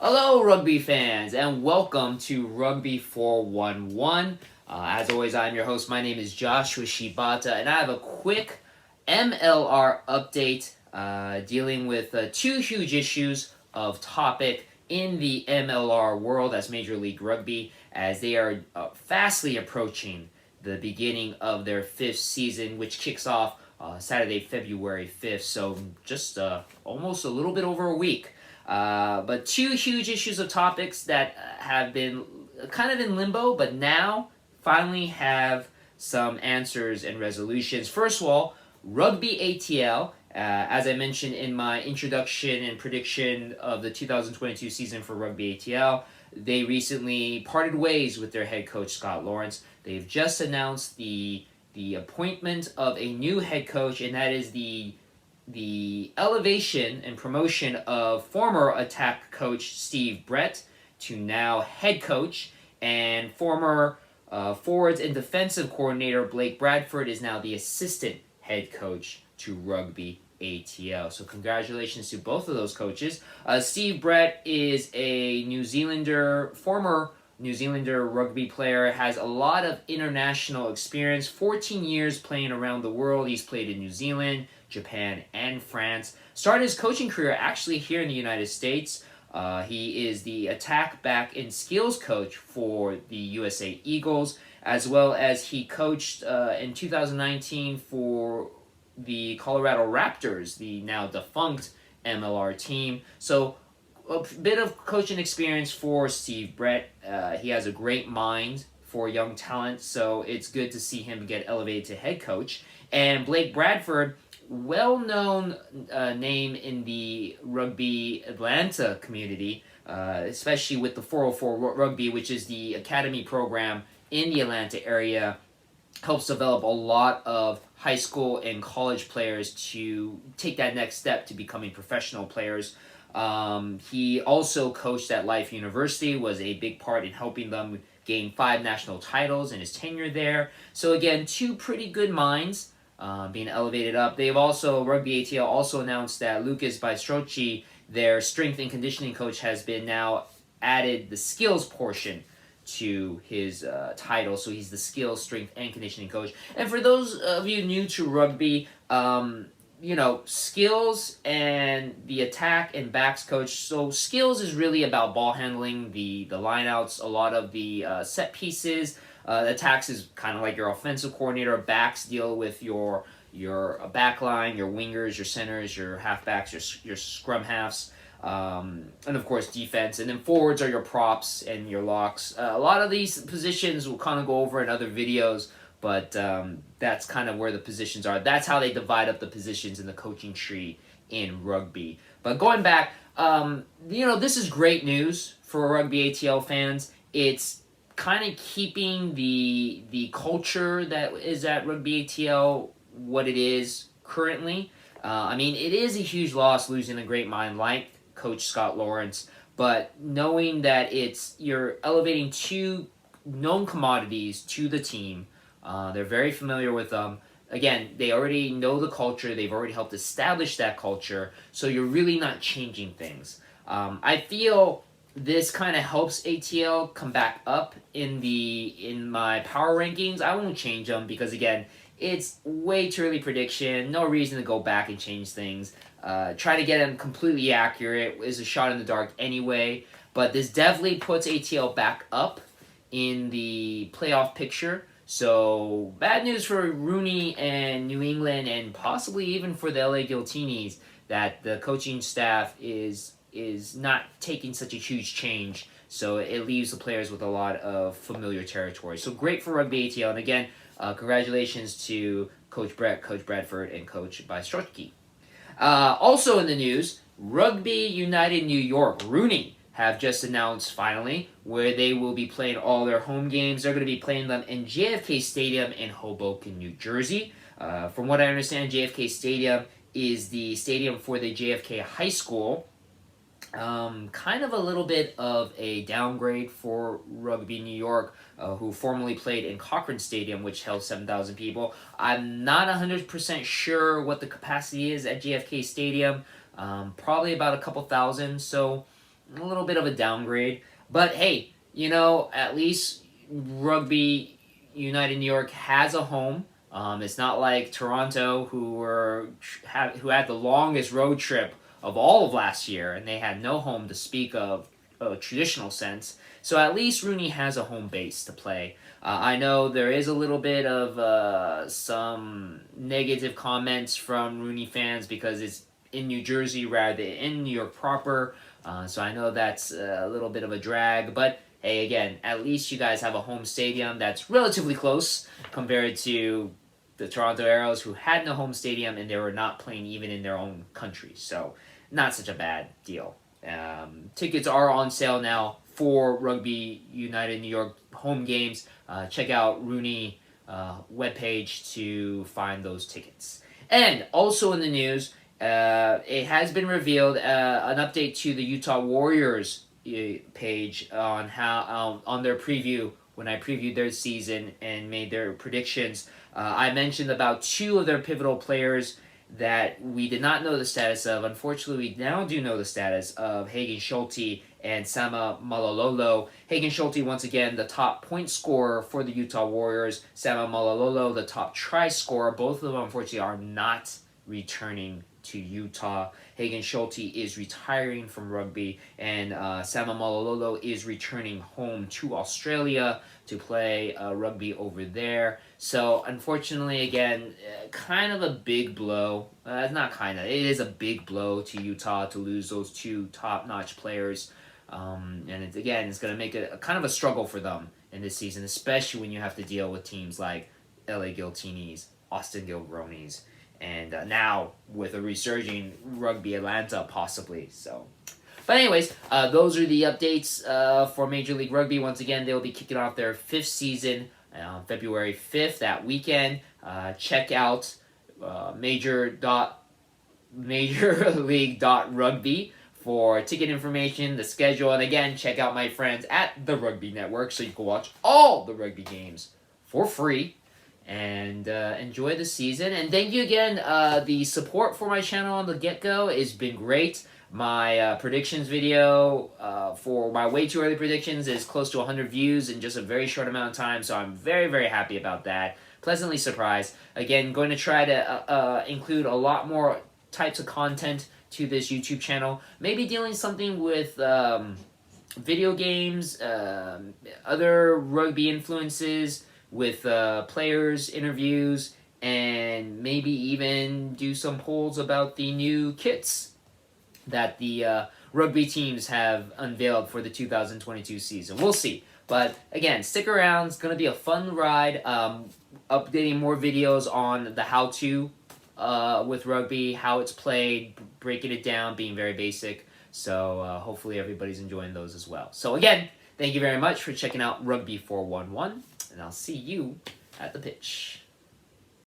Hello, rugby fans, and welcome to Rugby 411. As always, I'm your host. My name is Joshua Shibata, and I have a quick MLR update dealing with two huge issues of topic in the MLR world as Major League Rugby, as they are fastly approaching the beginning of their fifth season, which kicks off Saturday, February 5th. So just almost a little bit over a week. But two huge issues of topics that have been kind of in limbo, but now finally have some answers and resolutions. First of all, RugbyATL, as I mentioned in my introduction and prediction of the 2022 season for RugbyATL, they recently parted ways with their head coach, Scott Lawrence. They've just announced the appointment of a new head coach, and that is the elevation and promotion of former attack coach Steve Brett to now head coach, and former forwards and defensive coordinator Blake Bradford is now the assistant head coach to Rugby ATL. So congratulations to both of those coaches. Steve Brett is a former New Zealander rugby player, has a lot of international experience, 14 years playing around the world. He's played in New Zealand, Japan, and France. Started his coaching career actually here in the United States. He is the attack, back, and skills coach for the USA Eagles, as well as he coached in 2019 for the Colorado Raptors, the now defunct MLR team. So a bit of coaching experience for Steve Brett. He has a great mind for young talent, so it's good to see him get elevated to head coach. And Blake Bradford, well-known name in the Rugby Atlanta community, especially with the 404 Rugby, which is the academy program in the Atlanta area, helps develop a lot of high school and college players to take that next step to becoming professional players. He also coached at Life University, was a big part in helping them gain 5 national titles in his tenure there. So again, two pretty good minds being elevated up. RugbyATL also announced that Lucas Baistrocchi, their strength and conditioning coach, has been now added the skills portion to his title. So he's the skills, strength, and conditioning coach. And for those of you new to rugby, skills and the attack and backs coach. So skills is really about ball handling, the lineouts, a lot of the set pieces. Attacks is kind of like your offensive coordinator. Backs deal with your back line, your wingers, your centers, your halfbacks, your scrum halves, and of course defense. And then forwards are your props and your locks. A lot of these positions we'll kind of go over in other videos, but that's kind of where the positions are. That's how they divide up the positions in the coaching tree in rugby. But going back, this is great news for RugbyATL fans. It's kind of keeping the culture that is at RugbyATL what it is currently. It is a huge loss losing a great mind like Coach Scott Lawrence, but knowing that you're elevating two known commodities to the team. They're very familiar with them. Again, they already know the culture. They've already helped establish that culture, so you're really not changing things. I feel this kind of helps ATL come back up in my power rankings. I won't change them because, again, it's way too early prediction. No reason to go back and change things. Try to get them completely accurate is a shot in the dark anyway. But this definitely puts ATL back up in the playoff picture. So bad news for RUNY and New England, and possibly even for the LA Guiltinis, that the coaching staff is not taking such a huge change, so it leaves the players with a lot of familiar territory. So great for RugbyATL, and again, congratulations to Coach Brett, Coach Bradford, and Coach Baistrocchi. Also in the news, Rugby United New York, RUNY, have just announced finally where they will be playing all their home games. They're going to be playing them in JFK Stadium in Hoboken, New Jersey. From what I understand, JFK Stadium is the stadium for the JFK High School. Kind of a little bit of a downgrade for Rugby New York, who formerly played in Cochrane Stadium, which held 7,000 people. I'm not 100% sure what the capacity is at JFK Stadium. Probably about a couple thousand. So a little bit of a downgrade. But hey, at least Rugby United New York has a home. It's not like Toronto, who had the longest road trip of all of last year, and they had no home to speak of a traditional sense. So at least RUNY has a home base to play. I know there is a little bit of some negative comments from RUNY fans because it's in New Jersey rather than in New York proper. So I know that's a little bit of a drag, but hey, again, at least you guys have a home stadium that's relatively close compared to the Toronto Arrows, who had no home stadium and they were not playing even in their own country. So not such a bad deal. Tickets are on sale now for Rugby United New York home games. Check out RUNY webpage to find those tickets. And also in the news, it has been revealed an update to the Utah Warriors page on how on their preview when I previewed their season and made their predictions. I mentioned about two of their pivotal players that we did not know the status of. Unfortunately, we now do know the status of Hagen Schulte and Sama Malololo. Hagen Schulte, once again, the top point scorer for the Utah Warriors. Sama Malololo, the top try scorer. Both of them, unfortunately, are not returning to Utah. Hagen Schulte is retiring from rugby, and Sama Malololo is returning home to Australia to play rugby over there. So, unfortunately, again, kind of a big blow. Not kind of. It is a big blow to Utah to lose those two top-notch players. And it's going to make a kind of a struggle for them in this season, especially when you have to deal with teams like LA Giltinis, Austin Gilgronis, and now with a resurging Rugby Atlanta possibly. So, but anyways, those are the updates for Major League Rugby. Once again, they'll be kicking off their 5th season on February 5th, that weekend. Check out majorleague.rugby for ticket information, the schedule, and again, check out my friends at the Rugby Network so you can watch all the rugby games for free. And enjoy the season. And thank you again. The support for my channel on the get-go has been great. My predictions video for my way too early predictions is close to 100 views in just a very short amount of time. So I'm very, very happy about that. Pleasantly surprised. Again, going to try to include a lot more types of content to this YouTube channel. Maybe dealing something with video games, other rugby influences, with players, interviews, and maybe even do some polls about the new kits that the rugby teams have unveiled for the 2022 season. We'll see. But again, stick around. It's going to be a fun ride. Updating more videos on the how-to with rugby, how it's played, breaking it down, being very basic. So hopefully everybody's enjoying those as well. So again, thank you very much for checking out Rugby 411. And I'll see you at the pitch.